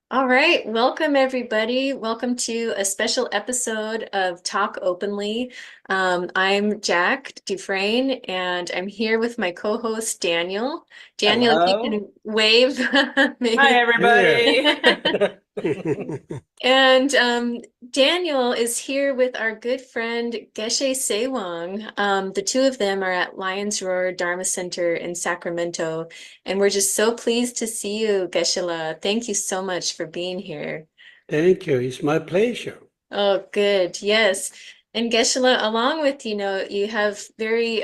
All right, welcome everybody. Welcome to a special episode of Talk Openly. I'm Jack Dufresne, and I'm here with my co-host Daniel. Daniel, if you Hello. can wave, Hi, maybe. everybody. And Daniel is here with our good friend Geshe Tsewang. The two of them are at Lions Roar Dharma Center in Sacramento, and we're just so pleased to see you, Geshe-la. Thank you so much for being here. Thank you. It's my pleasure. Oh, good. Yes. And Geshe-la, along with, you have very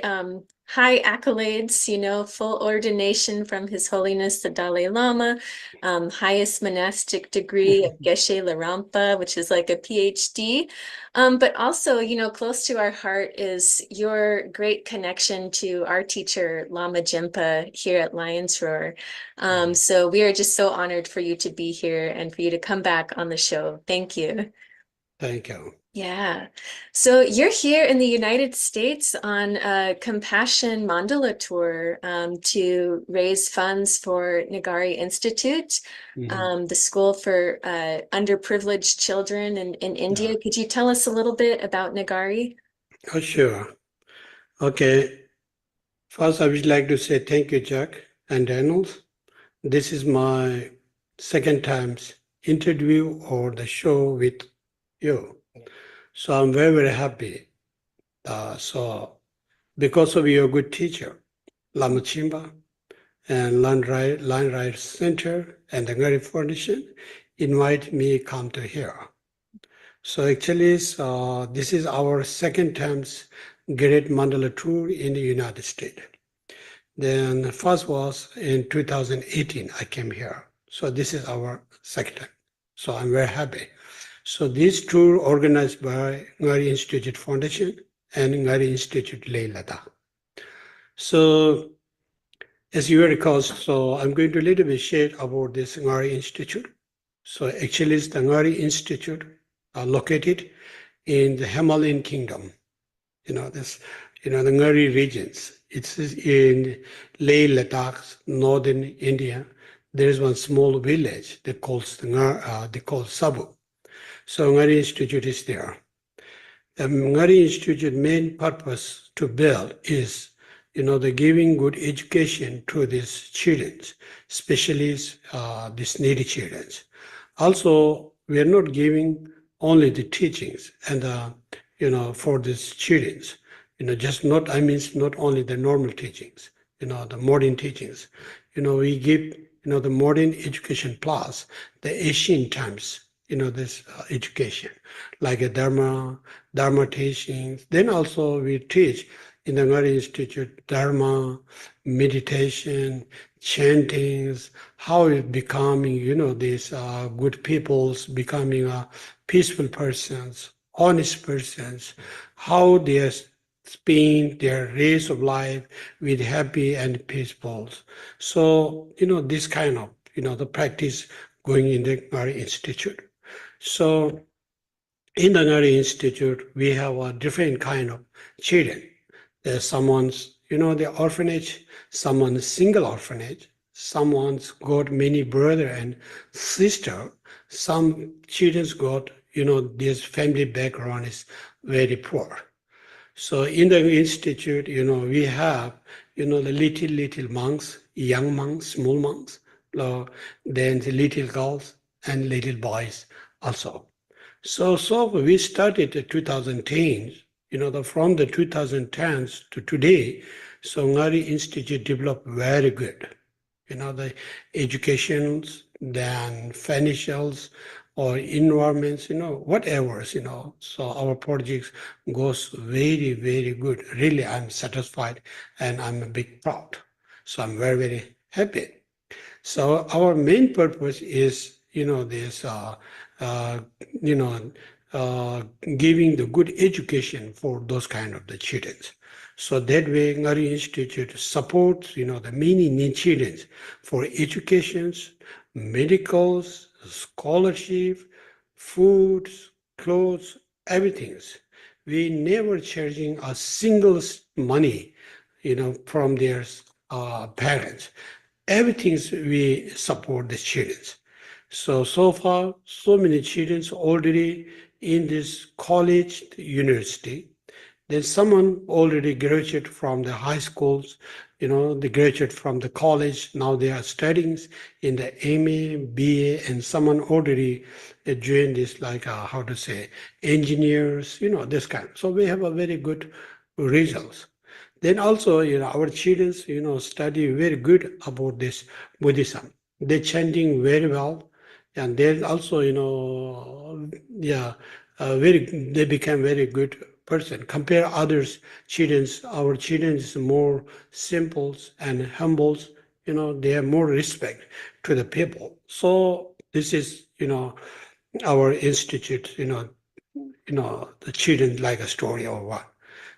high accolades, full ordination from His Holiness the Dalai Lama, highest monastic degree of Geshe Larampa, which is like a PhD. But also, close to our heart is your great connection to our teacher, Lama Jinpa, here at Lions Roar. So we are just so honored for you to be here and for you to come back on the show. Thank you. Thank you. Yeah. So you're here in the United States on a Compassion Mandala tour to raise funds for Ngari Institute, Mhm. the school for underprivileged children in Yeah. India. Could you tell us a little bit about Ngari? Oh, sure. Okay. First, I would like to say thank you, Jack and Reynolds. This is my second time's interview or the show with you. So I'm very, very happy. So because of your good teacher, Lama Chimba and Line Ride Center and the Ngari Foundation invite me come to here. So actually, this is our second time's Great Mandala Tour in the United States. Then the first was in 2018, I came here. So this is our second time. So I'm very happy. So this tour organized by Ngari Institute Foundation and Ngari Institute Leh Ladakh. So as you recall, so I'm going to a little bit share about this Ngari Institute. So actually, it's the Ngari Institute located in the Himalayan kingdom. This, the Ngari regions. It's in Leh Ladakh, northern India. There is one small village that calls they call Sabu. So Ngari Institute is there. The Ngari Institute main purpose to build is, the giving good education to these children, especially these needy children. Also, we are not giving only the teachings and for these children, just not, I mean, not only the normal teachings, the modern teachings. We give, the modern education plus the Asian times, this education, like a Dharma teachings. Then also we teach in the Ngari Institute Dharma, meditation, chantings, how it becoming, these good peoples, becoming peaceful persons, honest persons, how they spend their race of life with happy and peaceful. So, this kind of, the practice going in the Ngari Institute. So in the Ngari Institute, we have a different kind of children. There's someone's, the orphanage, someone's single orphanage, someone's got many brother and sister. Some children's got, this family background is very poor. So in the institute, we have, the little monks, young monks, small monks, then the little girls and little boys also. So we started in 2010, from the 2010s to today, so Ngari Institute developed very good, the educations, then financials or environments, whatever, So our projects goes very, very good. Really, I'm satisfied and I'm a big proud. So I'm very, very happy. So our main purpose is, this, uh, you know, uh, giving the good education for those kind of the children. So that way, Ngari Institute supports, the many need children for educations, medicals, scholarship, foods, clothes, everything. We never charging a single money, from their parents. Everything we support the children. So far, so many children already in this college, university. Then someone already graduated from the high schools, they graduate from the college. Now they are studying in the MA, BA, and someone already joined this like how to say engineers, this kind. So we have a very good results. Then also, our children, study very good about this Buddhism. They're chanting very well, and they're also, yeah, they become very good person. Compare others, children, our children is more simple and humble. They have more respect to the people. So this is, our institute, the children like a story or what.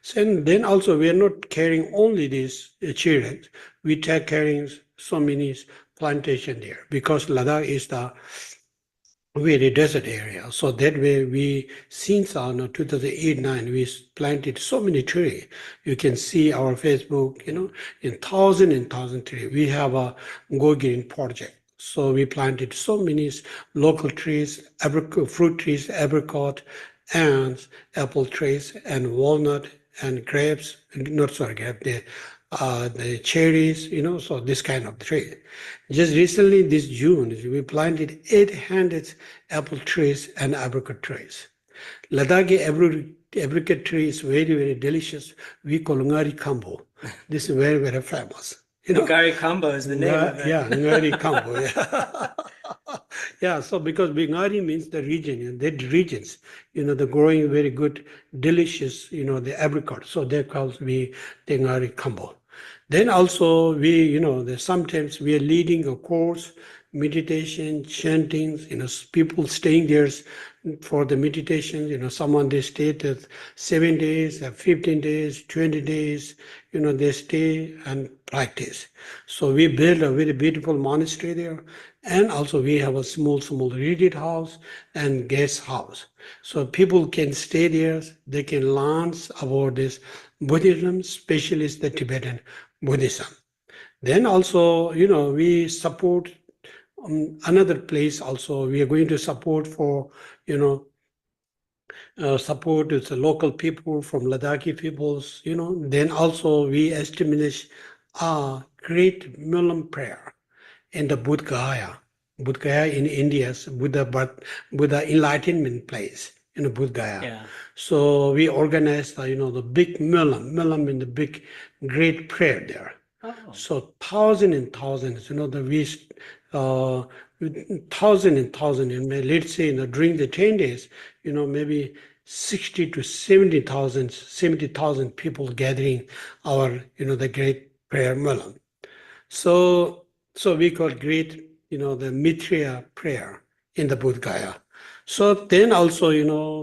So, and then also we are not carrying only these children. We take caring so many plantation there because Ladakh is the very desert area. So that way we, since on 2008-9, we planted so many trees. You can see our Facebook, in thousand and thousand trees. We have a Go Green project. So we planted so many local trees, fruit trees, apricot, and apple trees, and walnut, and grapes, not sorry, grape, the cherries, so this kind of tree. Just recently, this June, we planted 800 apple trees and apricot trees. Ladakhi apricot tree is very, very delicious. We call Ngari Kambo. This is very, very famous. Ngari Combo is the name of it. Yeah, Ngari Kambo. Yeah. Yeah, so because Ngari means the region, that regions, the growing very good, delicious, the apricot. So they call me the Ngari Kambo. Then also sometimes we are leading a course, meditation, chantings, people staying there for the meditation, someone they stayed at 7 days, 15 days, 20 days, they stay and practice. So we build a very beautiful monastery there. And also we have a small retreat house and guest house. So people can stay there, they can learn about this Buddhism, especially the Tibetan Buddhism. Then also, we support another place also. We are going to support for, support with the local people from Ladakhi peoples, Then also we establish a great Milam prayer in the Bodh Gaya. Bodh Gaya in India's Buddha enlightenment place in Bodh Gaya. Yeah. So we organized, the big Milam in the big great prayer there. Oh. So thousands and thousands, thousand and thousand, and let's say, during the 10 days, maybe 60 to 70,000 people gathering our, the great prayer Milam. So we call great, the Mitra prayer in the Bodh Gaya. So then also,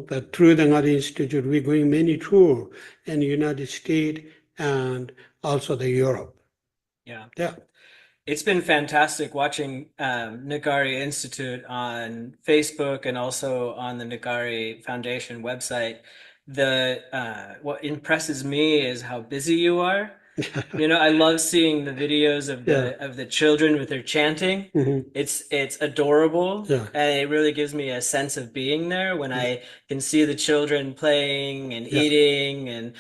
that through the Ngari Institute, we're going many tour in the United States and also the Europe. Yeah. Yeah. It's been fantastic watching Ngari Institute on Facebook and also on the Ngari Foundation website. What impresses me is how busy you are. I love seeing the videos of the children with their chanting. Mhm. It's adorable. Yeah. And it really gives me a sense of being there when I can see the children playing and Yeah. eating and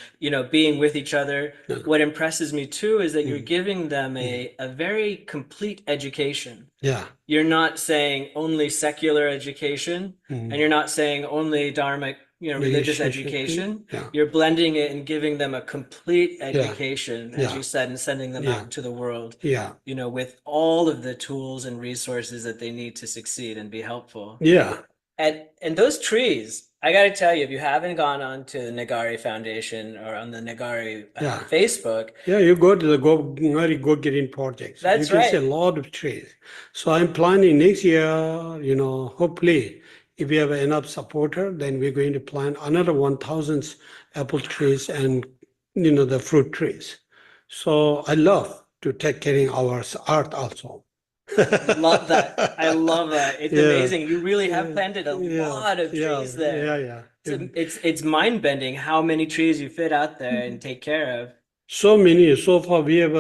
being with each other. Yeah. What impresses me too is that you're giving them a very complete education. Yeah. You're not saying only secular education, and you're not saying only dharmic, religious education. Yeah. You're blending it and giving them a complete education, as Yeah. you said, and sending them out to the world, Yeah. with all of the tools and resources that they need to succeed and be helpful. Yeah. And those trees, I got to tell you, if you haven't gone on to the Ngari Foundation or on the Ngari Facebook. Yeah, you go to the Ngari Go Green projects. That's you can see a right. lot of trees. So I'm planning next year, hopefully, if we have enough supporter, then we're going to plant another 1,000 apple trees and, the fruit trees. So I love to take care of our art also. Love that. I love that. It's amazing. You really have planted a lot of trees there. Yeah. It's mind-bending how many trees you fit out there and take care of. So many. So far, we have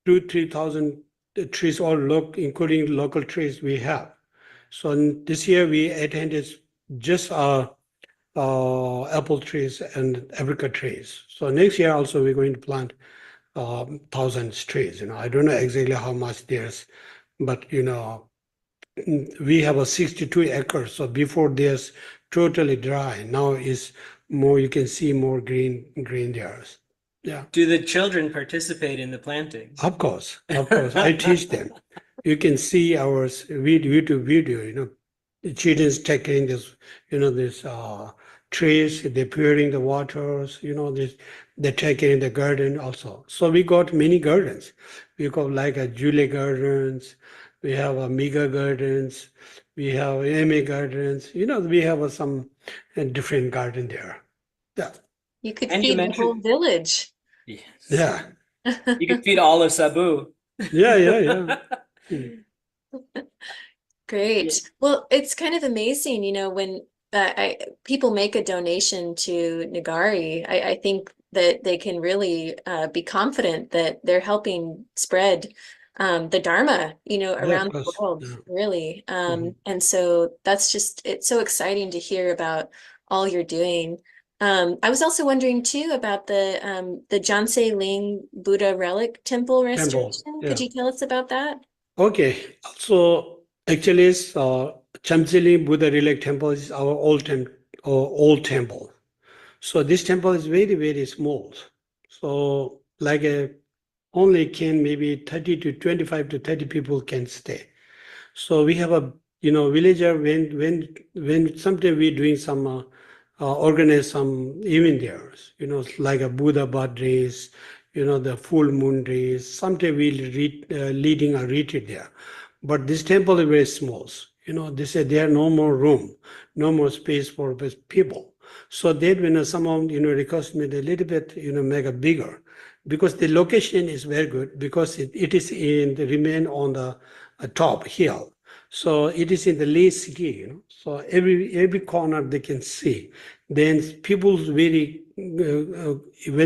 2,000-3,000 trees, all including local trees we have. So this year we attended just apple trees and apricot trees. So next year also we're going to plant thousands trees. I don't know exactly how much there's, but we have a 62 acres. So before there's totally dry. Now is more, you can see more green there. Yeah. Do the children participate in the planting? Of course. I teach them. You can see our YouTube video, the children's taking this, this trees, they're pouring the waters, they're taking in the garden also. So we got many gardens. We got like a Julie gardens, we have a Mega gardens, we have MA gardens, we have some different garden there. Yeah. You could And you feed the whole mentioned, village. yes, Yeah. you could feed all of Cebu. Yeah. Great. Well, it's kind of amazing, when people make a donation to Ngari. I think that they can really be confident that they're helping spread the Dharma, Yeah, of around the course. world, Yeah. really. Mhm. And so it's so exciting to hear about all you're doing. I was also wondering too about the Janse Ling Buddha relic temple Temple. restoration. Could Yeah. you tell us about that? Okay. So actually, Chamsili Buddha Relic Temple is our old temple. So this temple is very, very small. So like only can maybe 30 to 25 to 30 people can stay. So we have a villager when sometime we're doing some organize some event there, like a Buddha birthdays, the full moon days. Sometime we'll leading a retreat there. But this temple is very small. They say there are no more room, no more space for people. So that when someone request me a little bit, make it bigger, because the location is very good, because it is in the remain on the top hill. So it is in the Leh city, So every corner they can see. Then people when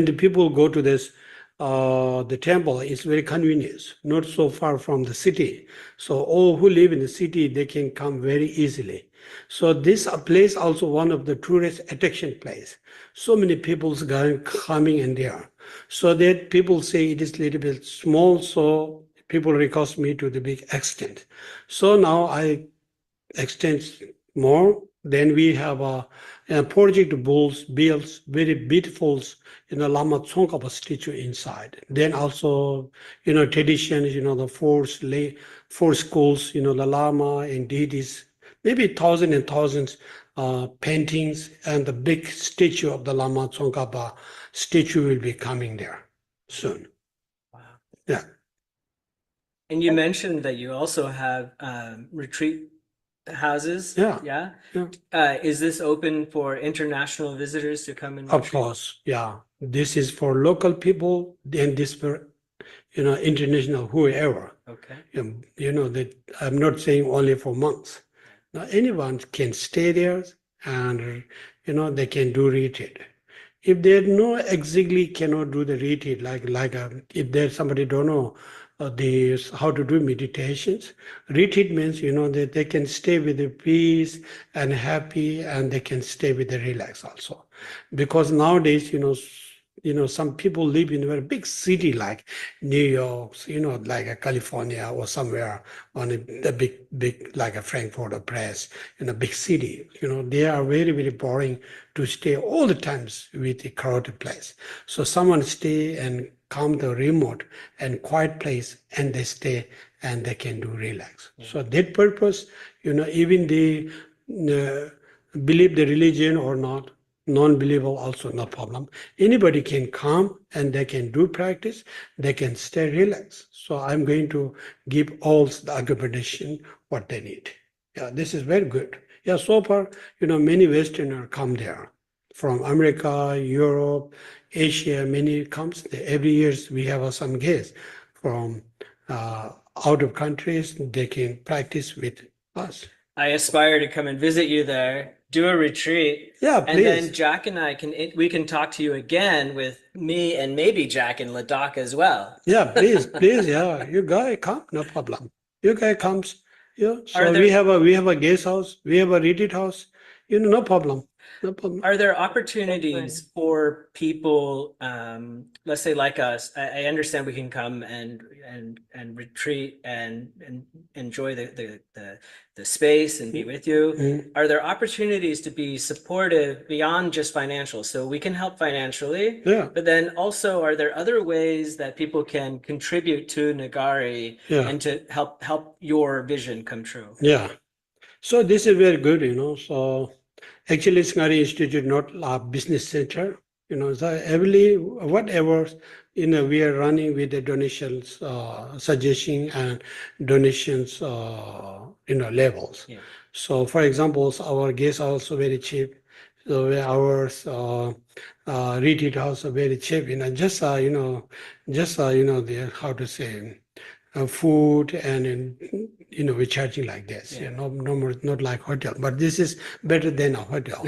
the people go to this the temple, it's very convenient, not so far from the city. So all who live in the city, they can come very easily. So this place also one of the tourist attraction place. So many people's coming in there. So that people say it is a little bit small, so people request me to the big extent. So now I extend more. Then we have a project builds very beautiful, Lama Tsongkhapa statue inside. Then also, traditions, the four schools, the Lama and deities, maybe thousands and thousands paintings, and the big statue of the Lama Tsongkhapa statue will be coming there soon. Wow. Yeah. And you mentioned that you also have retreat houses. Yeah. Is this open for international visitors to come and Of retreat? course, yeah. This is for local people, and this for international whoever. Okay. That I'm not saying only for monks. Now anyone can stay there, and they can do retreat. If they know exactly cannot do the retreat, if there's somebody don't know how to do meditations, retreat means that they can stay with the peace and happy, and they can stay with the relax also, because nowadays some people live in a very big city like New York, like a California or somewhere on the big like a Frankfurt or Paris, in a big city. They are very, very boring to stay all the times with a crowded place. So someone stay and come to a remote and quiet place, and they stay and they can do relax. Yeah. So that purpose, even they believe the religion or not, non-believer also no problem. Anybody can come and they can do practice, they can stay relaxed. So I'm going to give all the accommodation what they need. Yeah, this is very good. Yeah, so far, many Westerners come there from America, Europe, Asia, many comes. Every year we have some guests from out of countries, they can practice with us. I aspire to come and visit you there, do a retreat. Yeah, and then please. Jack and I we can talk to you again with me and maybe Jack in Ladakh as well. Yeah, please, yeah. You guys come, no problem. You guys comes Yeah. Are So there we have a guest house, we have a retreat house. No problem. No problem. Are there Excellent. opportunities for people, let's say like us? I understand we can come and retreat and enjoy the space and be with you. Mm. Are there opportunities to be supportive beyond just financial? So we can help financially, Yeah. but then also are there other ways that people can contribute to Ngari Yeah. and to help your vision come true? Yeah. So this is very good, So actually, it's Ngari Institute, not a business center. So every whatever we are running with the donations, suggestion and donations, levels. Yeah. So, for example, our guests are also very cheap. So our retreat house are very cheap. Just the how to say food and we're charging like this. Yeah. No more, not like hotel, but this is better than a hotel.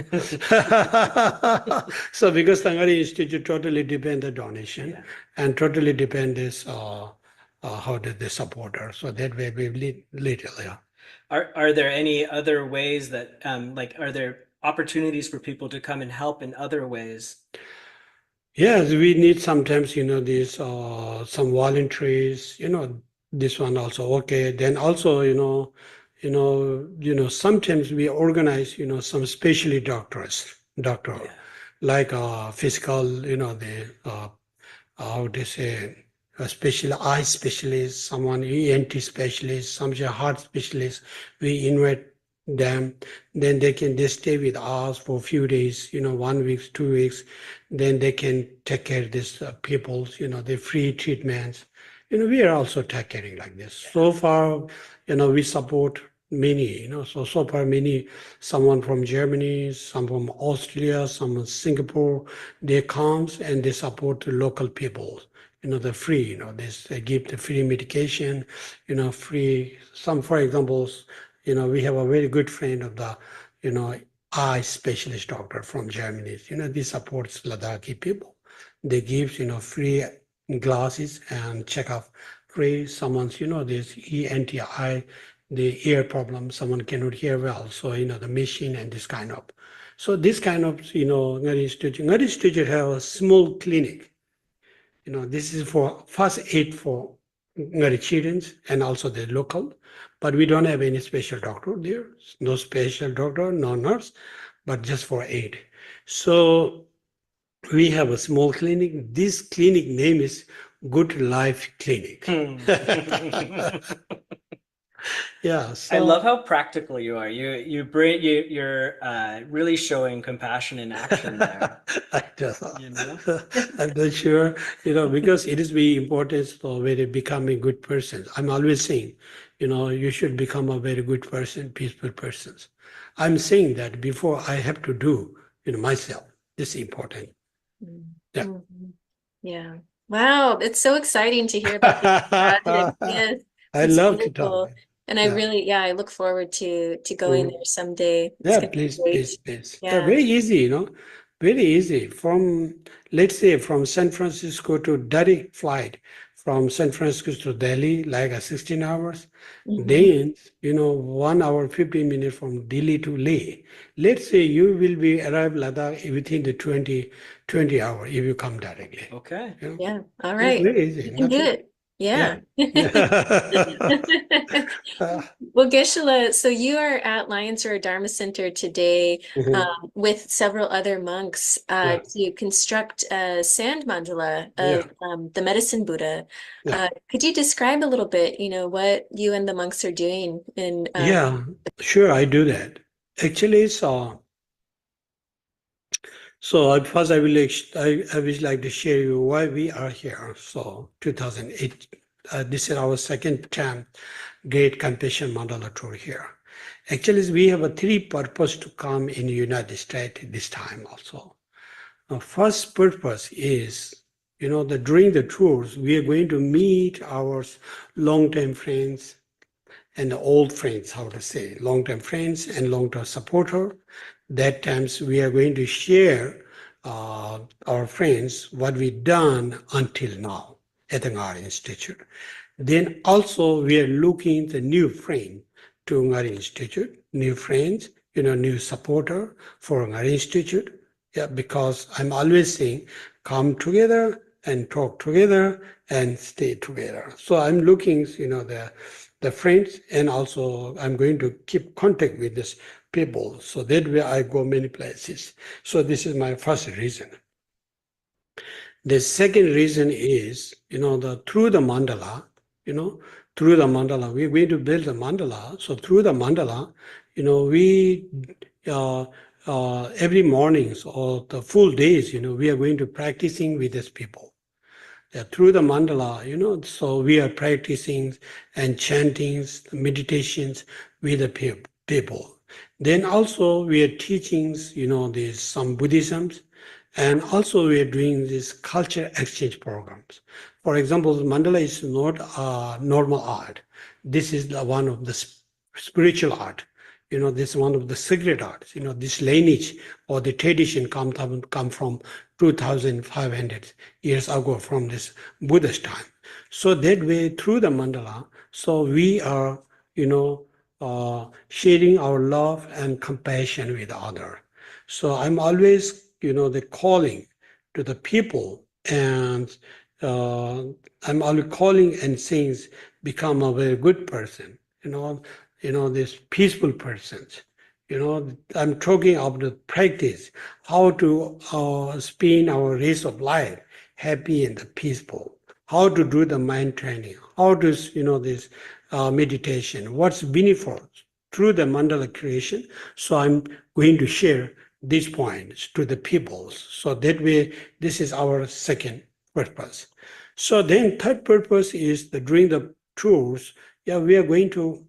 So because Ngari Institute totally depend the donation Yeah. and totally depend this how did the supporter. So that way we little, yeah. Are there any other ways that are there opportunities for people to come and help in other ways? Yes, we need sometimes, these some voluntaries, this one also okay. Then also, sometimes we organize, some specialty doctor, Yeah. like physical, the how they say a special eye specialist, someone ENT specialist, some heart specialist. We invite them, then they stay with us for a few days, 1 week, 2 weeks. Then they can take care of these people, the free treatments. We are also taking caring like this. So far, we support many, so far many, someone from Germany, some from Australia, some from Singapore, they comes and they support the local people. The free, they give the free medication, free, some, for examples, we have a very good friend of the, eye specialist doctor from Germany. They supports Ladakhi people. They give, free glasses and checkup free. Someone's, this ENT eye, the ear problem, someone cannot hear well. So, the machine and this kind of. So this kind of, Ngari Institute have a small clinic. This is for first aid for Ngari children and also the local, but we don't have any special doctor there. No special doctor, no nurse, but just for aid. So we have a small clinic. This clinic name is Good Life Clinic. Yeah. I love how practical you are. You're really showing compassion in action there. I don't I'm not sure, because it is very important for very becoming good person. I'm always saying, you should become a very good person, peaceful person. I'm saying that before I have to do, myself. This is important. Yeah. Mhm. Yeah. Wow, it's so exciting to hear about this project. Yes, I it's love to talk. beautiful. And I Yeah. really, I look forward to going Mhm. there someday. It's Yeah, gonna be please, great. please, please. Yeah, Yeah. very easy, very easy. From, let's say, from San Francisco to direct flight from San Francisco to Delhi, like a 16 hours. Mhm. Then, 1 hour, 15 minutes from Delhi to Leh. Let's say you will be arrive Ladakh within the 20 hour if you come directly. Okay. Yeah. All It's right. very easy. You can do Nothing. it. Yeah. Yeah. Well, Geshe, so you are at Lions Roar Dharma Center today Mhm. with several other monks Yeah. to construct a sand mandala Yeah. of the medicine Buddha. Yeah. Could you describe a little bit, what you and the monks are doing in Yeah, sure, I do that. Actually, so first I would like to share you why we are here. So 2008, this is our second time Great Compassion Mandala Tour here. Actually, we have a three purpose to come in the United States this time also. First purpose is, that during the tours, we are going to meet our long-term friends and the old friends, how to say, long-term friends and long-term supporter. That times we are going to share our friends what we done until now at the Ngari Institute. Then also we are looking the new friend to Ngari Institute, new friends, new supporter for Ngari Institute. Yeah, because I'm always saying, come together and talk together and stay together. So I'm looking, the friends, and also I'm going to keep contact with these people. So that way I go many places. So this is my first reason. The second reason is, through the mandala, we're going to build the mandala. So through the mandala, we uh, every mornings or the full days, we are going to practicing with these people. Through the mandala, so we are practicing and chantings, meditations with the people. Then also we are teaching, there's some Buddhisms, and also we are doing these culture exchange programs. For example, mandala is not a normal art. This is one of the spiritual art. This is one of the sacred arts. This lineage or the tradition come from 2,500 years ago from this Buddhist time. So that way, through the mandala, so we are, sharing our love and compassion with others. So I'm always, the calling to the people, and I'm always calling and saying, become a very good person, this peaceful persons. I'm talking about the practice, how to spend our race of life happy and peaceful, how to do the mind training, how to, this meditation, what's meaningful through the mandala creation. So I'm going to share these points to the peoples. So that way, this is our second purpose. So then third purpose is that during the tours, we are going to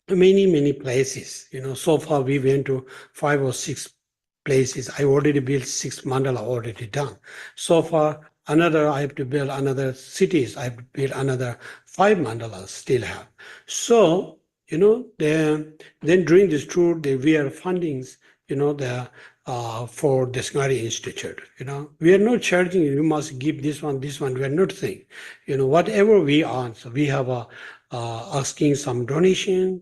many places. So far we went to 5 or 6 places. I already built 6 mandala already done. So far another I have to build another cities. I have to build another 5 mandalas still have. So then during this tour we are fundings for the Ngari Institute. We are not charging you must give this one. We are not saying. Whatever we earn. So we have a asking some donation.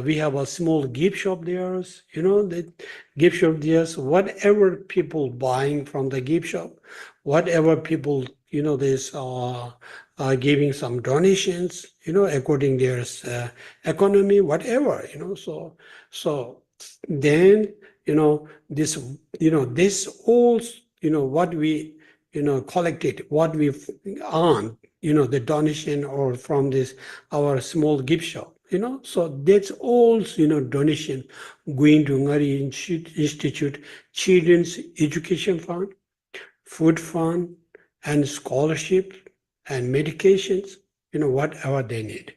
We have a small gift shop there. The gift shop there. So whatever people buying from the gift shop, whatever people this giving some donations, according their economy, whatever, so then this all what we collected, what we've earned, the donation or from this our small gift shop, so that's all donation going to Ngari Institute Children's Education Fund, food fund, and scholarship and medications, whatever they need.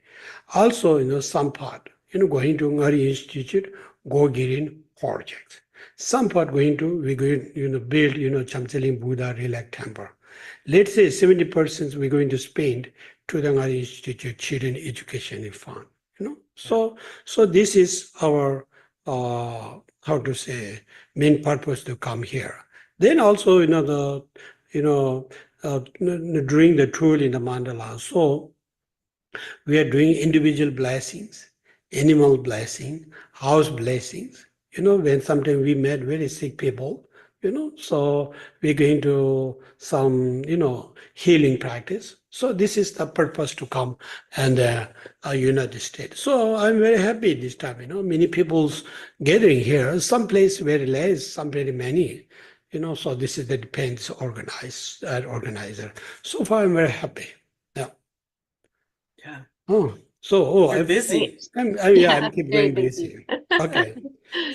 Also, some part, going to Ngari Institute, go green projects. Some part we're going, build, Chamseling Buddha Relax Temple. Let's say 70% we're going to spend to the Ngari Institute Children Education Fund, So this is our, how to say, main purpose to come here. Then also, during the tour in the mandala, so we are doing individual blessings, animal blessing, house blessings. When sometimes we met very sick people, so we're going to some, healing practice. So this is the purpose to come and United States. So I'm very happy this time, many people's gathering here. Some place very less, some very many. So this is the depends organizer. So far, I'm very happy. Yeah. Yeah. You're busy. I'm keep very going busy. Okay.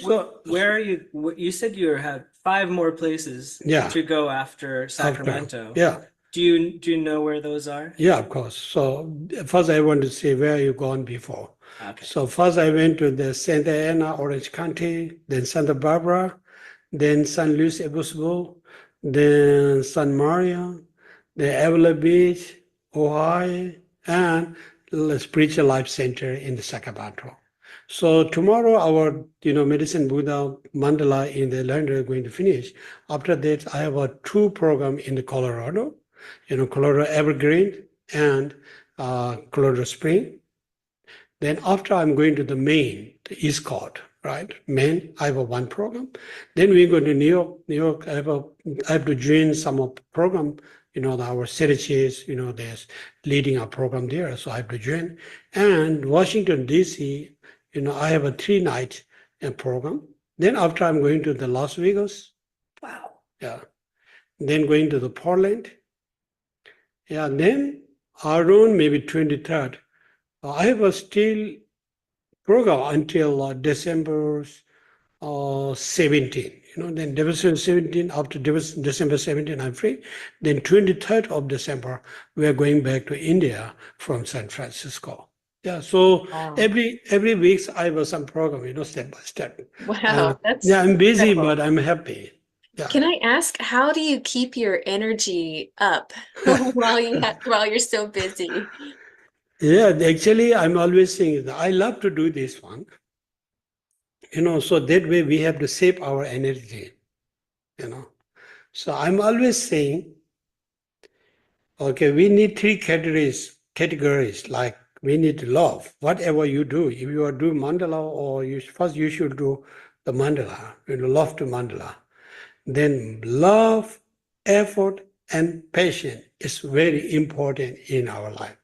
So where are you? You said you had 5 more places to go after Sacramento. Yeah. Do you know where those are? Yeah, of course. So first I want to say where you gone before. Okay. So first I went to the Santa Ana, Orange County, then Santa Barbara, then San Luis Obispo, then San Maria, the Avila Beach, Ohio, and the Spiritual Life Center in the Sacramento. So tomorrow our Medicine Buddha Mandala in the land are going to finish. After that, I have a 2 program in the Colorado, Colorado Evergreen and Colorado Spring. Then after I'm going to the Maine, the East Coast, right? Maine, I have a one program. Then we go to New York. New York, I have to join some of the program. Our CDCs, there's leading a program there, so I have to join. And Washington D.C., I have a 3-night program. Then after I'm going to the Las Vegas, Wow. yeah. Then going to the Portland, yeah. Then around maybe 23rd, I have a still program until December 17. Then December 17, after December 17, I'm free. Then 23rd of December, we are going back to India from San Francisco. Yeah, so Wow. every week I have some program, step by step. Wow, that's Yeah, I'm busy, incredible. but I'm happy. Yeah. Can I ask, how do you keep your energy up while you're so busy? Yeah, actually, I'm always saying that I love to do this one. So that way we have to save our energy. So I'm always saying, okay, we need three categories, like we need love. Whatever you do, if you are do mandala, or first you should do the mandala, love to mandala. Then love, effort, and patience is very important in our life.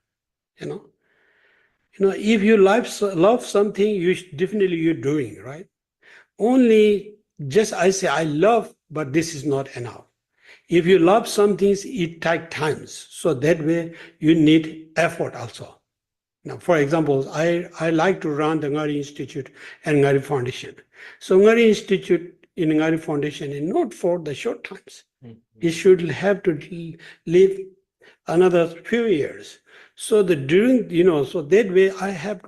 If you love something, definitely you're doing, right? Only just I say I love, but this is not enough. If you love some things, it takes times. So that way you need effort also. Now, for example, I like to run the Ngari Institute and Ngari Foundation. So Ngari Institute in Ngari Foundation is not for the short times. It should have to live another few years. So so that way I have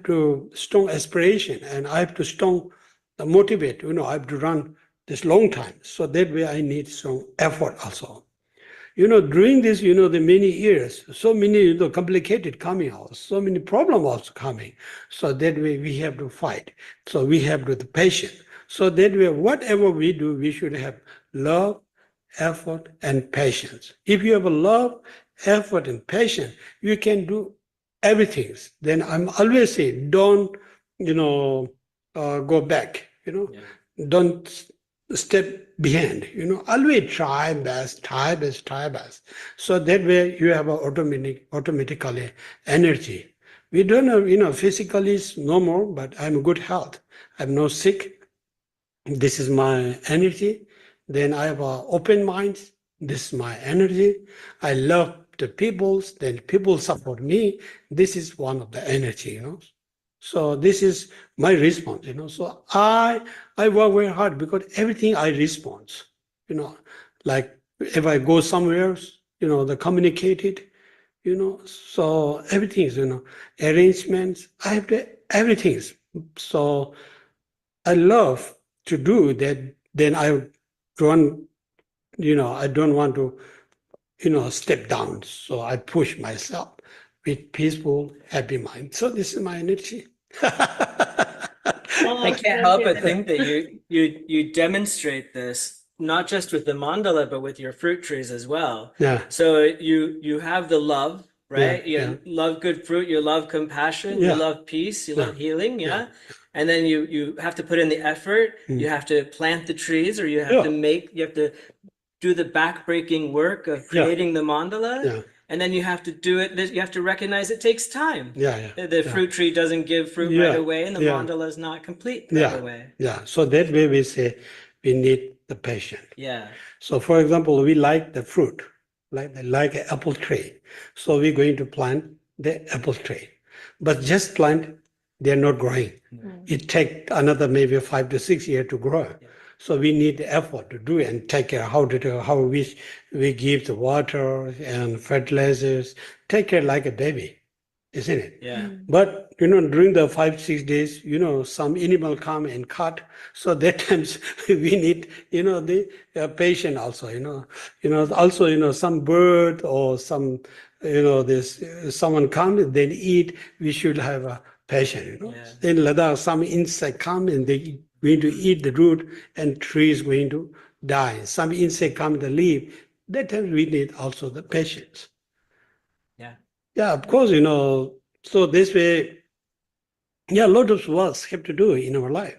to strong aspiration, and I have to strong motivate, I have to run this long time. So that way I need some effort also. During this, the many years, so many complicated coming out, so many problems also coming. So that way we have to fight. So we have to be patient. So that way, whatever we do, we should have love, effort, and patience. If you have a love, effort, and patience, you can do everything. Then I'm always saying, don't, go back. Don't step behind. Always try best, try best, try best. So that way you have a automatically energy. We don't have, physically is no more, but I'm good health. I'm no sick. This is my energy. Then I have an open mind. This is my energy. I love the peoples. Then people support me. This is one of the energy. So this is my response. So I work very hard because everything I respond. Like if I go somewhere, the communicated. So everything is, arrangements. I have to everything. So I love to do that. Then don't, I don't want to, step down. So I push myself with peaceful, happy mind. So this is my energy. I can't help but think that you demonstrate this not just with the mandala, but with your fruit trees as well. Yeah. So you have the love, right? Yeah, You love good fruit, you love compassion, you Yeah. love peace, you love Yeah. healing, Yeah. yeah. And then you have to put in the effort, you have to plant the trees, or you have Yeah. to do the backbreaking work of Yeah. creating the mandala. Yeah. And then you have to do it, you have to recognize it takes time. Yeah. The fruit tree doesn't give fruit Yeah. right away, and the Yeah. mandala is not complete right away. Yeah. So that way we say we need the patience. Yeah. So for example, we like the fruit, like an apple tree. So we're going to plant the apple tree. But just plant, they're not growing. It takes another maybe 5 to 6 years to grow. Yeah. So we need the effort to do it and take care how we give the water and fertilizers, take care like a baby, isn't it? Yeah. But during the 5, 6 days, some animal come and cut. So that times we need, the patient also. Also, some bird or some, someone come, then eat. We should have a patient. Yeah. Then Ladakh, some insect come and they going to eat the root, and tree is going to die. Some insect come the leaf. That time we need also the patience. Yeah. Yeah, of course, So this way, yeah, a lot of works have to do in our life.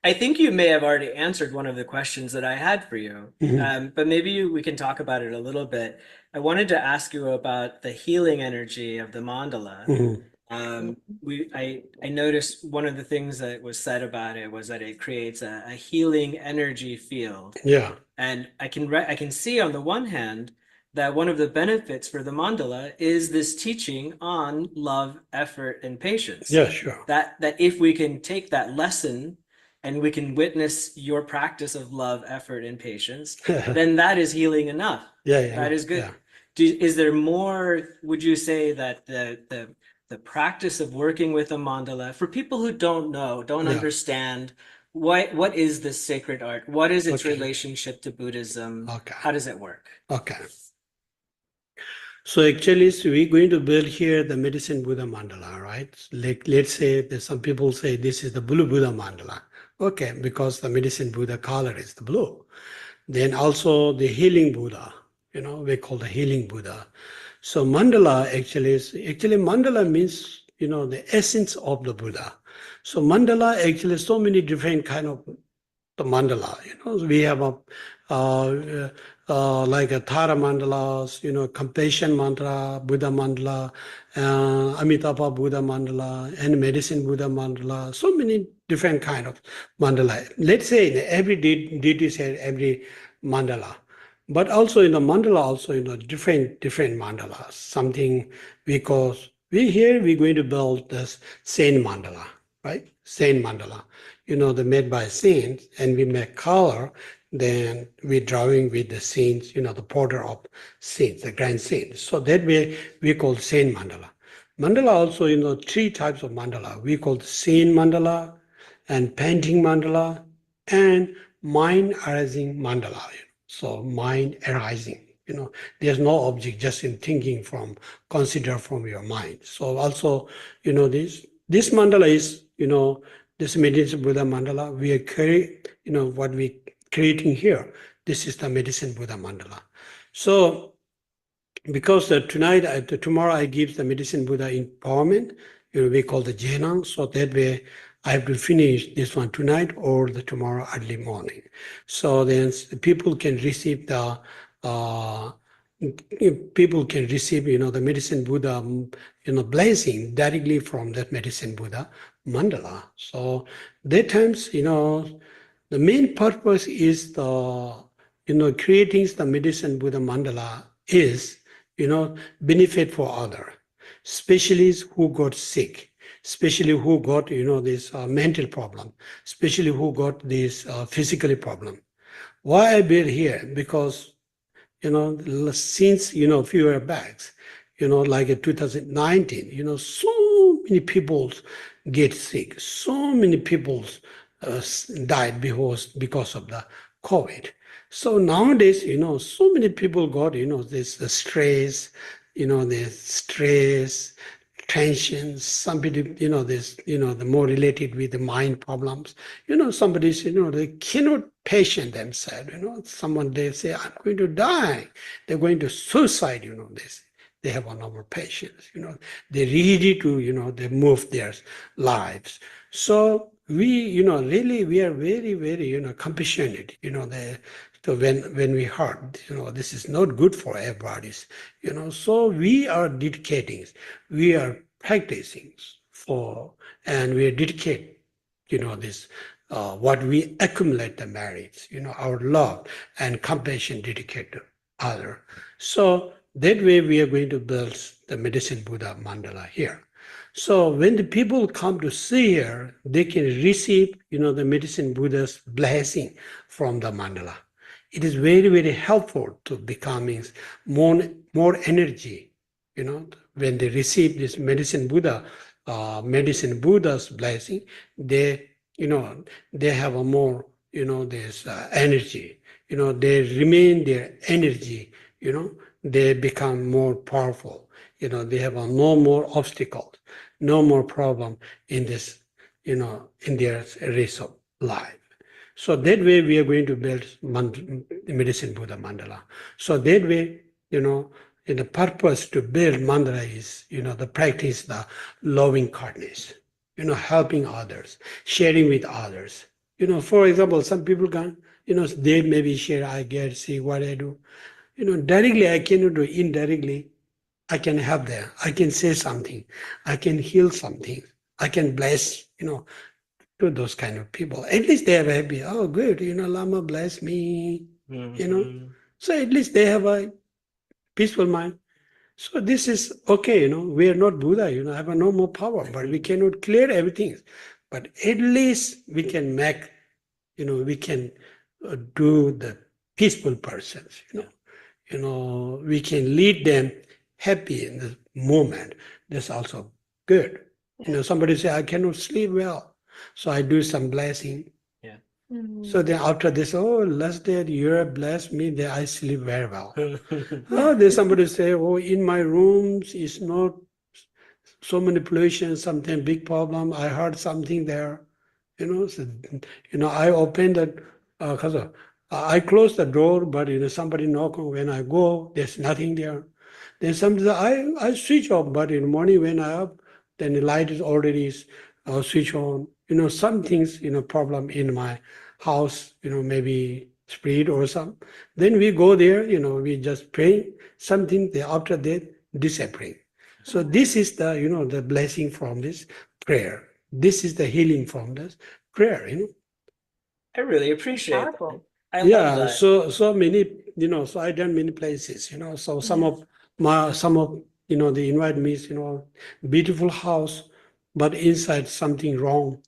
I think you may have already answered one of the questions that I had for you, but maybe we can talk about it a little bit. I wanted to ask you about the healing energy of the mandala. I noticed one of the things that was said about it was that it creates a healing energy field. Yeah. And I can see on the one hand that one of the benefits for the mandala is this teaching on love, effort, and patience. Yeah, sure. That if we can take that lesson and we can witness your practice of love, effort, and patience, then that is healing enough. Yeah, That is good. Yeah. Is there more? Would you say that the practice of working with a mandala, for people who don't know, don't understand, what is this sacred art? What is its relationship to Buddhism? How does it work? Okay. So actually, we're going to build here the medicine Buddha mandala, right? Like, let's say that some people say this is the blue Buddha mandala. Okay, because the medicine Buddha color is the blue. Then also the healing Buddha, we call the healing Buddha. So mandala actually mandala means, the essence of the Buddha. So mandala actually so many different kind of the mandala. We have like a Tara mandalas, compassion mantra, Buddha mandala, Amitabha Buddha mandala, and medicine Buddha mandala. So many different kind of mandala. Let's say every deity said every mandala. But also in the mandala, also different mandalas. Something because we're going to build this saint mandala, right? Saint mandala. They're made by saints, and we make color. Then we're drawing with the saints, the border of saints, the grand saints. So that way we call saint mandala. Mandala also, three types of mandala. We call saint mandala, and painting mandala, and mind arising mandala. So mind arising, there's no object, just in thinking consider from your mind. So also, this mandala is, this medicine Buddha mandala, we are what we creating here. This is the medicine Buddha mandala. So because tomorrow I give the medicine Buddha empowerment, we call the Jhenang. So that way I have to finish this one tonight or tomorrow early morning. So then people can receive the the medicine Buddha, blessing directly from that medicine Buddha mandala. So that times, the main purpose is creating the medicine Buddha mandala is, benefit for other, especially who got sick, especially who got, this mental problem, especially who got this physically problem. Why I build here? Because, since, a few years back, like in 2019, so many people get sick. So many people died because of the COVID. So nowadays, so many people got, this stress, tension, somebody, the more related with the mind problems. Somebody's, they cannot patient themselves, someone, they say, I'm going to die. They're going to suicide, they have a normal patience, they're ready to, they move their lives. So we, really, we are very, very, compassionate, so when we heard, this is not good for everybody's, so we are dedicating, we are practicing and we are dedicated, this, what we accumulate the merits, our love and compassion dedicated to other. So that way we are going to build the medicine Buddha mandala here. So when the people come to see here, they can receive, the medicine Buddha's blessing from the mandala. It is very, very helpful to becoming more energy, when they receive this medicine Buddha's blessing, they, they have a more, this energy, they remain their energy, they become more powerful, they have no more obstacles, no more problem in this, in their race of life. So that way we are going to build the medicine Buddha mandala. So that way, the purpose to build mantra is, the practice, the loving kindness, helping others, sharing with others. For example, some people can, they maybe share, I get, see what I do. Directly I cannot do, indirectly I can help them. I can say something. I can heal something. I can bless, to those kind of people. At least they are happy. Oh, good, Lama bless me, Mhm. So at least they have a peaceful mind. So this is okay, we are not Buddha, have no more power, but we cannot clear everything. But at least we can make, we can do the peaceful persons, we can lead them happy in the moment. That's also good. Somebody say, I cannot sleep well. So I do some blessing. Yeah. So then after this, oh, last day you have blessed me, that I sleep very well. Oh, there's somebody say, oh, in my rooms is not so many pollution, something big problem. I heard something there, So, I opened the, I closed the door, but somebody knock when I go, there's nothing there. Then sometimes I switch off, but in the morning when I up, then the light is already switch on. Some things, problem in my house, maybe spirit or some. Then we go there, we just pray something. After that, disappearing. So this is the, the blessing from this prayer. This is the healing from this prayer, I really appreciate that. Powerful. I love Yeah, that. so many, so I done many places, so some of, they invite me, beautiful house, but inside something wrong.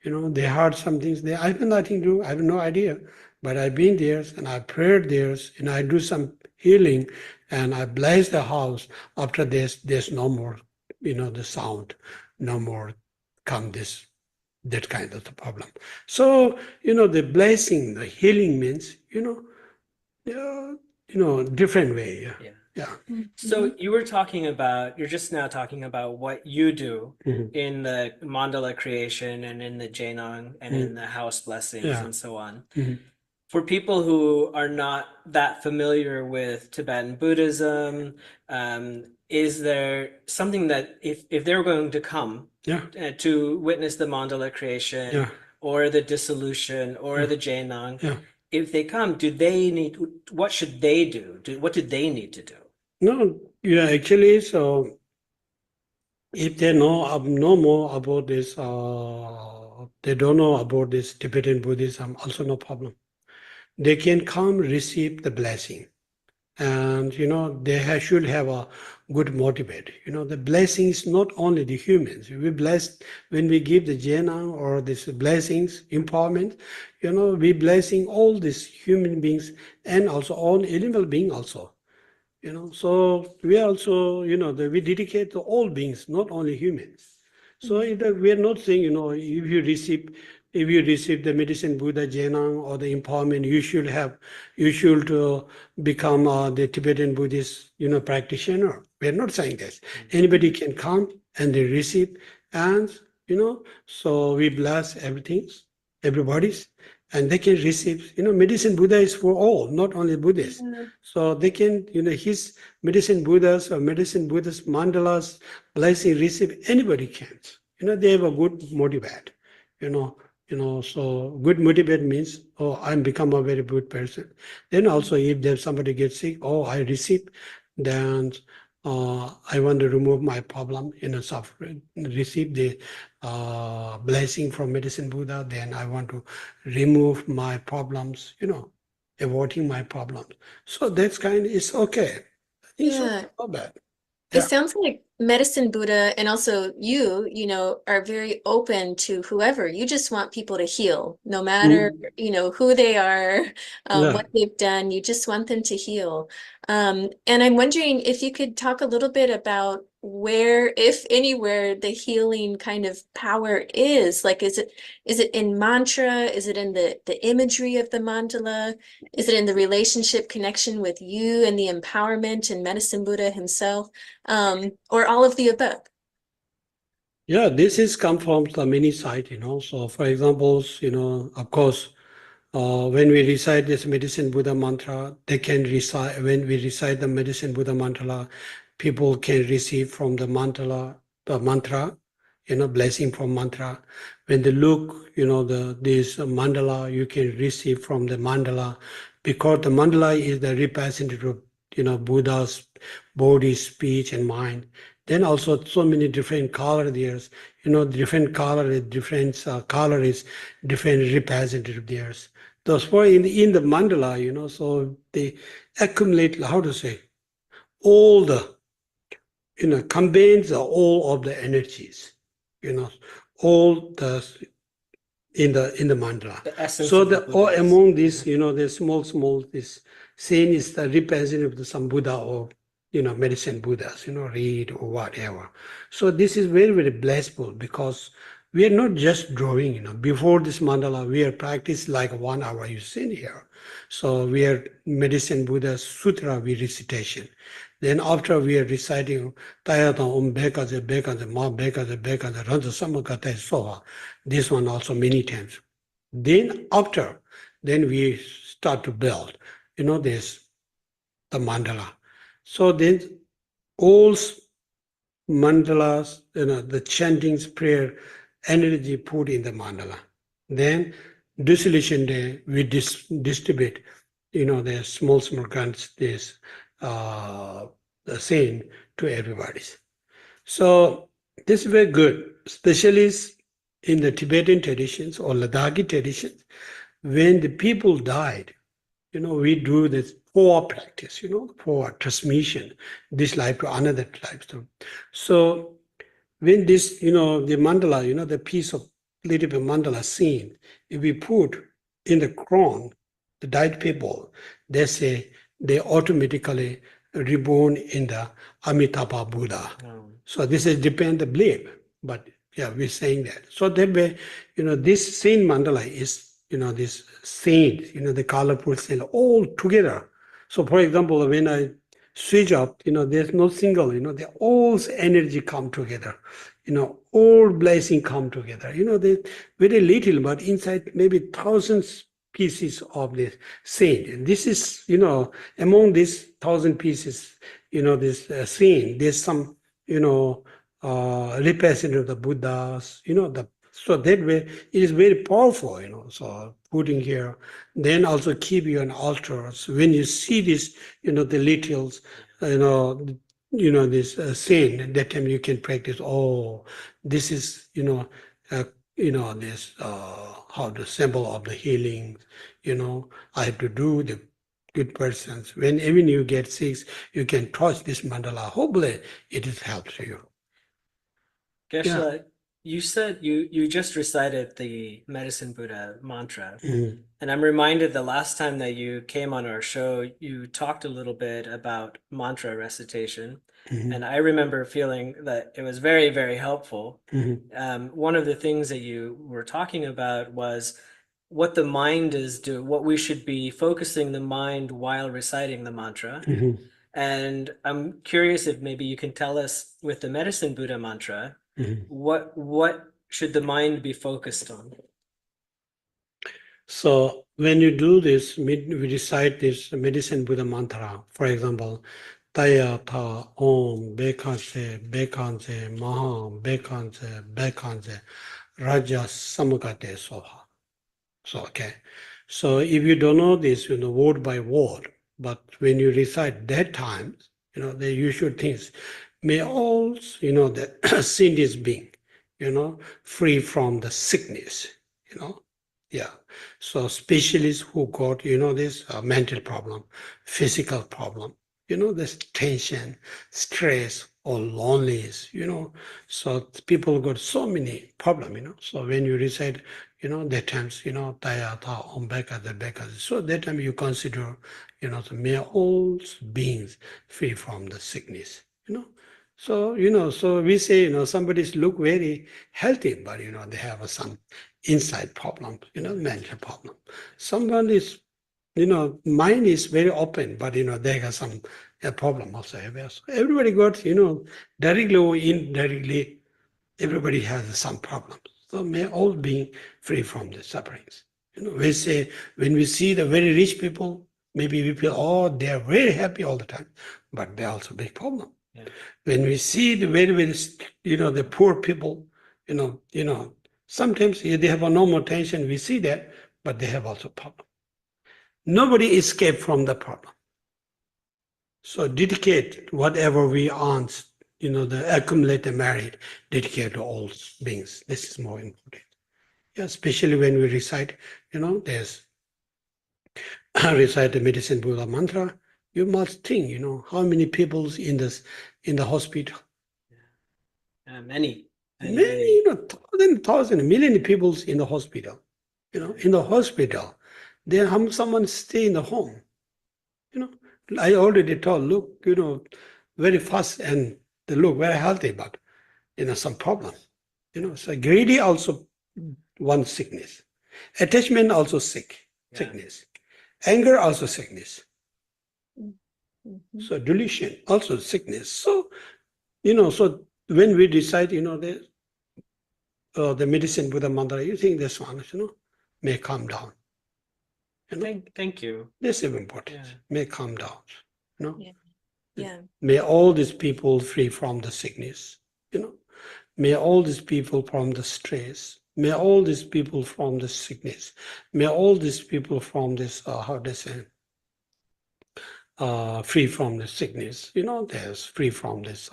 They heard some things. I have nothing to do. I have no idea. But I've been there and I prayed there and I do some healing and I bless the house. After this, there's no more, the sound, no more come this, that kind of the problem. So, the blessing, the healing means, different way. Yeah. Yeah. Yeah. So you're just now talking about what you do Mhm. in the mandala creation and in the Jainong and in the house blessings Yeah. and so on. Mhm. For people who are not that familiar with Tibetan Buddhism, is there something that if they're going to come Yeah. to witness the mandala creation Yeah. or the dissolution or the Jainong, Yeah. if they come, what should they do? What do they need to do? No, yeah, actually, so if they know more about this, they don't know about this Tibetan Buddhism, also no problem. They can come receive the blessing. And, should have a good motivate. The blessing is not only the humans. We bless when we give the jnana or these blessings, empowerment, we blessing all these human beings and also all animal being also. So we also, we dedicate to all beings, not only humans. So we are not saying, if you receive the medicine Buddha Jnana or the empowerment, you should become the Tibetan Buddhist, practitioner. We are not saying this. Anybody can come and they receive, and so we bless everything, everybody's, and they can receive. Medicine Buddha is for all, not only Buddhists. So they can, his medicine Buddhas or medicine Buddhist mandalas, blessing receive, anybody can. They have a good motivate, so good motivate means, oh, I'm become a very good person. Then also if there's somebody gets sick, oh, I receive, then I want to remove my problem, suffering, receive the blessing from medicine Buddha, then I want to remove my problems, avoiding my problems. So that's kind of, it's okay. It's Yeah. not bad. It Yeah. sounds like Medicine Buddha and also you, are very open to whoever. You just want people to heal, no matter, who they are, Yeah. what they've done. You just want them to heal. And I'm wondering if you could talk a little bit about where, if anywhere, the healing kind of power is. Like, is it in mantra? Is it in the imagery of the mandala? Is it in the relationship connection with you and the empowerment and Medicine Buddha himself? Or all of the above? Yeah, this is come from the many side, So for example, of course, When we recite this medicine Buddha mantra, they can recite, when we recite the medicine Buddha mantra, people can receive from the mantra, blessing from mantra. When they look, this mandala, you can receive from the mandala, because the mandala is the representative of, Buddha's body, speech, and mind. Then also so many different color there's, different color, different color is different representative there's. Thus, for in the mandala, so they accumulate, how to say, all the, combines all of the energies, all the in the mandala. The essence So of the the all Buddha. among these, the small, this saying is the representative of some Buddha or medicine Buddhas, read or whatever. So this is very, very blissful, because we are not just drawing, before this mandala, we are practiced like 1 hour you seen here. So we are medicine Buddha sutra, we recitation. Then after we are reciting Tayata Bekaze Bekaze Ma Bekaze Bekaze Ranza Samakata Soha. This one also many times. Then after, then we start to build, this the mandala. So then all mandalas, the chantings, prayer, energy put in the mandala. Then dissolution day, we distribute, the small grants, this the same to everybody. So this is very good, especially in the Tibetan traditions or Ladakhi traditions. When the people died, we do this for practice, for transmission, this life to another life. So when this, the mandala, the piece of little bit mandala scene, if we put in the crown, the died people, they say they automatically reborn in the Amitabha Buddha. So this is depend the belief, but yeah, we're saying that. So that way, this saint mandala is, this saint, the colorful saint all together. So for example, when I switch up, there's no single, they all energy come together, all blessing come together. They very little, but inside maybe thousands pieces of this saint. And this is, among these 1,000 pieces, this saint, there's some, representative of the Buddhas, so that way it is very powerful, so putting here, then also keep you on altars. When you see this, the littles, this saint, at that time you can practice, oh, this is, this, how the symbol of the healing, I have to do the good persons. When even you get sick, you can touch this mandala. Hopefully it is helps you. Geshe, you said you just recited the Medicine Buddha mantra. And I'm reminded the last time that you came on our show, you talked a little bit about mantra recitation. And I remember feeling that it was very, very helpful. One of the things that you were talking about was what the mind is doing, what we should be focusing the mind while reciting the mantra. And I'm curious if maybe you can tell us with the Medicine Buddha mantra, what should the mind be focused on? So when you do this, we recite this Medicine Buddha mantra, for example, Taya Tha Om Bekanse Bekanse Maha Bekanse Bekanse Raja Samagate Soha. So okay. So if you don't know this, word by word, but when you recite that time, the usual things, may all, the sentient being, free from the sickness, yeah. So specialists who got, this mental problem, physical problem, this tension, stress, or loneliness, so people got so many problems, so when you recite, that times, Taya, Ta, Om, Beka, the Beka, so that time you consider, so may all beings free from the sickness, So, so we say, somebody's look very healthy, but, they have some inside problem, mental problem. Someone is, mind is very open, but, they have some problem also. So everybody got, directly or indirectly, everybody has some problems. So may all be free from the sufferings. You know, we say when we see the very rich people, maybe we feel, oh, they are very happy all the time, but they're also a big problem. Yeah. When we see the very, very, the poor people, sometimes they have a normal tension. We see that, but they have also problem. Nobody escaped from the problem. So dedicate whatever we earn, the accumulated merit, dedicate to all beings. This is more important. Yeah, especially when we recite, there's recite the medicine Buddha mantra. You must think, how many people's in the hospital. Many. Many, thousand, million people's in the hospital. In the hospital, then someone stay in the home. I already told, look, very fast and they look very healthy, but some problem. So greedy also one sickness. Attachment also sickness. Anger also sickness. So delusion also sickness. So, so when we decide, the medicine Buddha mantra, you think this one, may calm down. Thank you. This is important. Yeah. May calm down. Yeah. May all these people free from the sickness. May all these people from the stress. May all these people from the sickness. May all these people from this, free from the sickness. There's free from this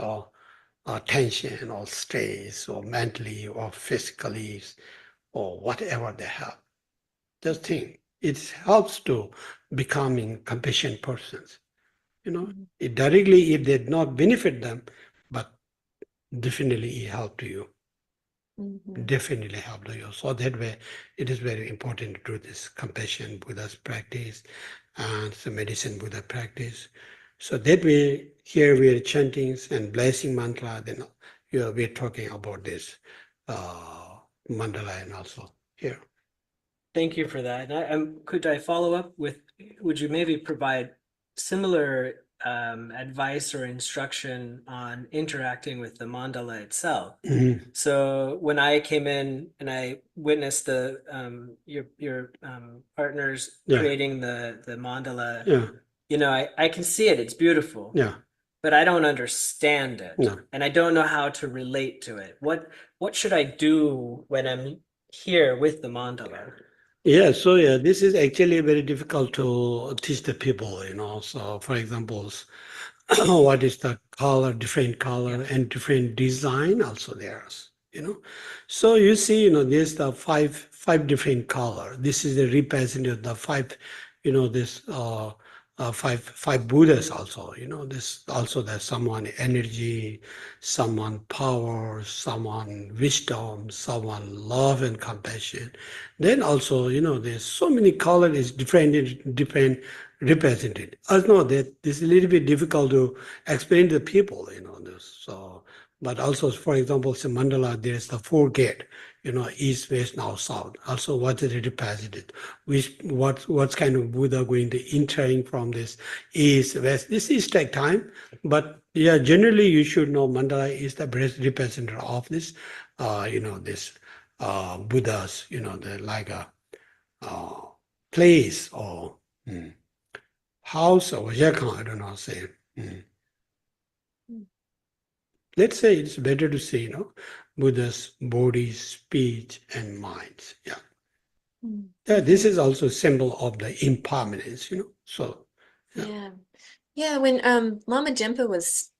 tension or stress or mentally or physically or whatever they have. Just think, it helps to becoming compassionate persons. It directly, it did not benefit them, but definitely it helped you. Definitely helped you. So that way, it is very important to do this compassion Buddha's practice and the medicine Buddha practice. So that way, here we are chanting and blessing mantra, then we're talking about this mandala and also here. Thank you for that. And could I follow up with, would you maybe provide similar advice or instruction on interacting with the mandala itself? So when I came in and I witnessed the your partners creating the mandala, I can see it. It's beautiful. Yeah. But I don't understand it. No. And I don't know how to relate to it. What should I do when I'm here with the mandala? Yeah, so this is actually very difficult to teach the people, So for example, what is the color, different color and different design also there's, So you see, there's the five different color. This is the representative of the five, this five Buddhas also, this also there's someone energy, someone power, someone wisdom, someone love and compassion. Then also, there's so many colors is different represented. I know that this is a little bit difficult to explain to people, this. So, but also, for example, the mandala, there's the four gate, east, west, north, south. Also, what is it represented? What kind of Buddha going to entering from this east, west? This is take time, but yeah, generally you should know mandala is the best representative of this, this Buddhas, the like a place or house or yakang, I don't know, say. Let's say it's better to say, Buddha's body, speech, and minds. Yeah. Yeah, this is also a symbol of the impermanence, So yeah. When Lama Jempa was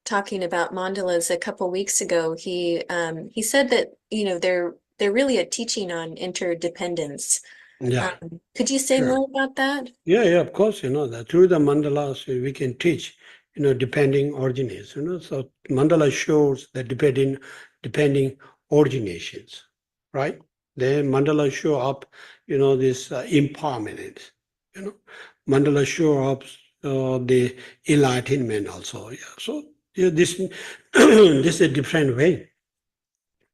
talking about mandalas a couple weeks ago, he said that they're really a teaching on interdependence. Yeah. Could you say more about that? Yeah, of course, that through the mandalas we can teach, depending origins, So mandala shows the depending originations, right? Then mandala show up, this impermanence, Mandala show up the enlightenment also. Yeah. So this this is a different way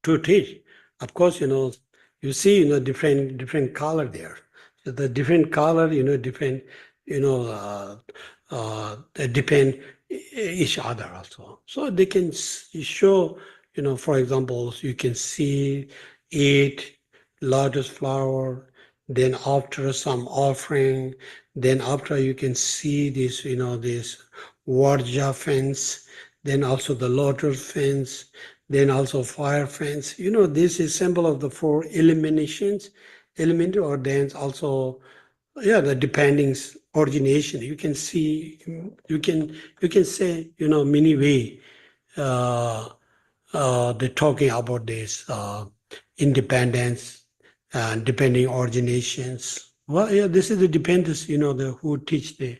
to teach. Of course, you see, different color there. So the different color, different, they depend each other also. So they can show, for example, you can see it, lotus flower, then after some offering, then after you can see this, this Varja fence, then also the lotus fence, then also fire fence. This is symbol of the four eliminations, element or dance also, yeah, the depending origination. You can see, you can say, many way, uh, they're talking about this independence and depending originations. Well, yeah, this is the dependence, the who teach the,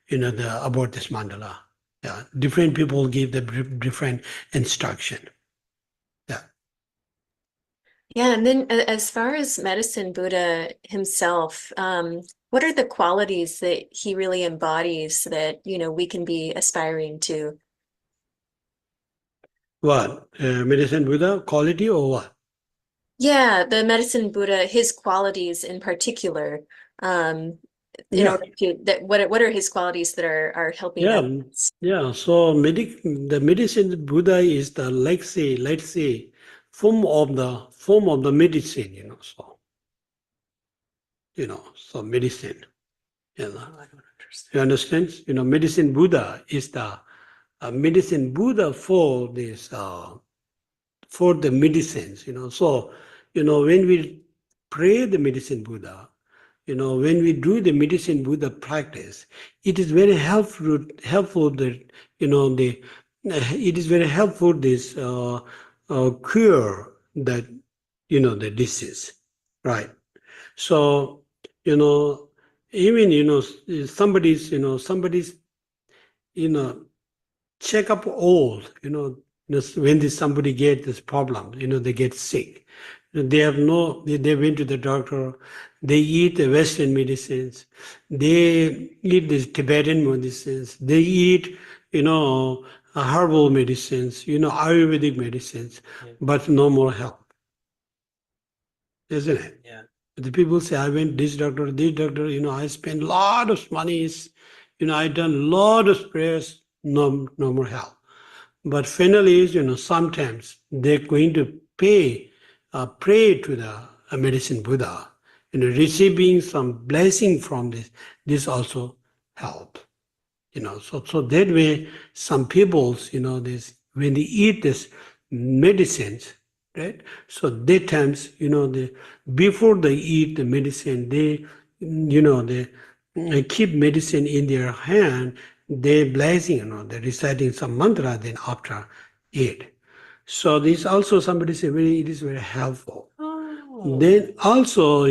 the about this mandala. Yeah, different people give the different instruction. Yeah. Yeah, and then as far as Medicine Buddha himself, what are the qualities that he really embodies that, we can be aspiring to? What? Medicine Buddha quality or what? Yeah, the Medicine Buddha, his qualities in particular, in Yeah. order to that what are his qualities that are helping Yeah. us? Yeah. So the medicine Buddha is the, let's say, form of the medicine, so medicine. You know, I don't understand. you understand? Medicine Buddha is the medicine Buddha for this for the medicines. So when we pray the medicine Buddha, when we do the medicine Buddha practice, it is very helpful that it is very helpful this cure that the disease, right? So even somebody's check up old, when somebody get this problem, they get sick. They have they went to the doctor, they eat the Western medicines, they eat these Tibetan medicines, they eat, herbal medicines, Ayurvedic medicines, Yeah. but no more help, isn't it? Yeah. The people say, I went this doctor, I spent a lot of money, I done a lot of prayers, no more help. But finally, sometimes they're going to pray to the medicine Buddha, receiving some blessing from this. This also help, So that way, some people's, this when they eat this medicines, right? So that times, before they eat the medicine, they keep medicine in their hand. They blessing, they're reciting some mantra. Then after eat. So this also somebody say it is very helpful. Oh. Then also,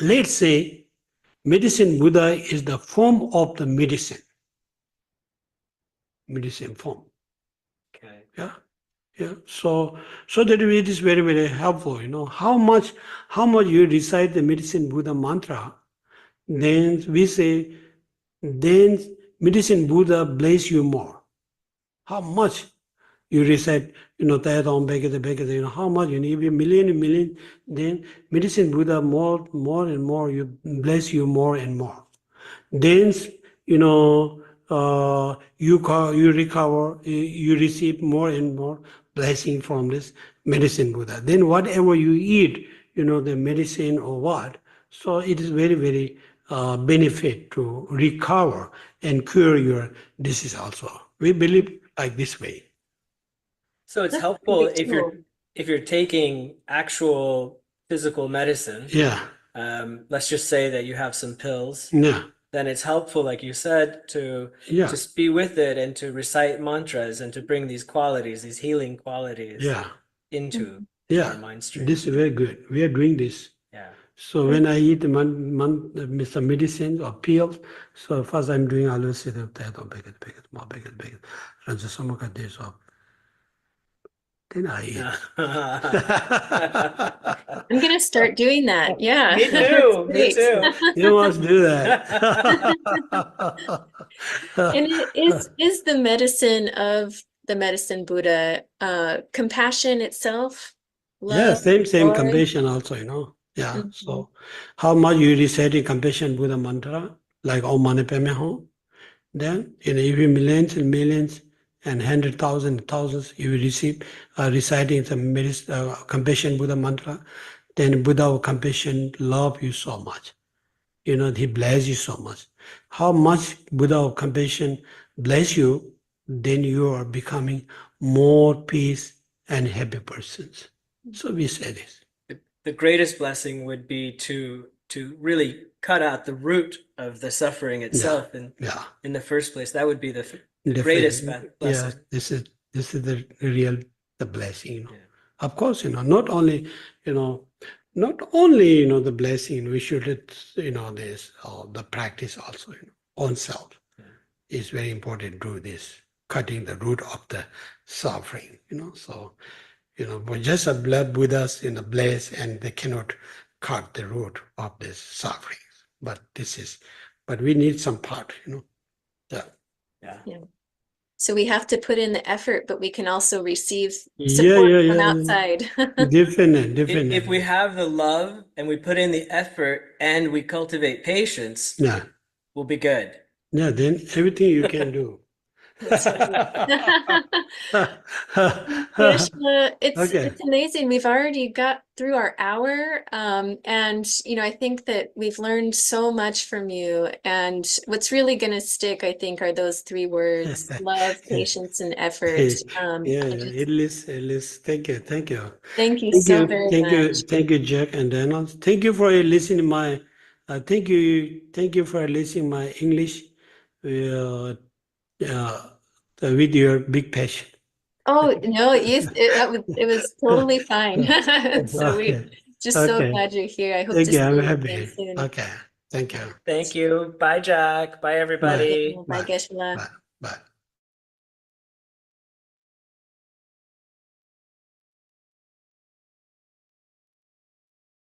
let's say medicine Buddha is the form of the medicine form. Okay. Yeah. Yeah. So that it is very, very helpful. How much you recite the medicine Buddha mantra, then we say, then medicine Buddha bless you more. How much you recite, how much, if you million, then medicine Buddha more and more, you bless you more and more. Then, you recover, you receive more and more blessing from this medicine Buddha. Then whatever you eat, the medicine or what, so it is very, very benefit to recover and cure your disease also. We believe like this way. So it's That's a helpful big tool. if you're taking actual physical medicine. Yeah. Let's just say that you have some pills. Yeah. Then it's helpful, like you said, to Yeah. just be with it and to recite mantras and to bring these qualities, these healing qualities Yeah. into Yeah. our mind stream. This is very good. We are doing this. Yeah. So when I eat some medicine or pills, so first I'm doing always say that more and so some of days off. Then I eat. I'm gonna start doing that. Yeah. Me too. Me Great. too. You must do that. And it is the medicine of the medicine Buddha, compassion itself, Yeah, love, same joy. compassion also, Yeah. Mhm. So how much you reciting compassion Buddha mantra, like Om Mani Padme Hum, then if you millions and millions and 100,000 thousands you will receive reciting some compassion Buddha mantra, then Buddha of compassion love you so much. You know, he bless you so much. How much Buddha of compassion bless you, then you are becoming more peace and happy persons. So we say this. The greatest blessing would be to really cut out the root of the suffering itself Yeah. in the first place. That would be the Definitely. greatest blessing. Yeah, this is the real the blessing, you know. Yeah. Of course, you know, not only the blessing, we should this the practice also, you know, own self is very important to do this, cutting the root of the suffering, you know. So, you know, but just a blood Buddhas in the bless and they cannot cut the root of this suffering. But we need some part, you know. Yeah. So we have to put in the effort, but we can also receive Yeah, support yeah, from yeah. outside. Definitely. If we have the love and we put in the effort and we cultivate patience, Yeah. we'll be good. Yeah, then everything you can do. That's Geshe, Okay. it's amazing. We've already got through our hour, and you know, I think that we've learned so much from you. And what's really going to stick, I think, are those three words: love, patience, and effort. Yeah, I yeah. just At least. Thank you. thank you Thank so you. very much. Thank you, Jack and Daniel. Thank you for listening my. Thank you for listening my English. Uh, uh, with your big passion. Oh no, it was totally fine. So we Okay. just so Okay. glad you're here. I hope Thank to you. see I'm you again happy. soon. Okay. Thank you. Thank you. Bye, Jack. Bye, Bye. everybody. Bye, Bye. Geshe. Bye. Bye.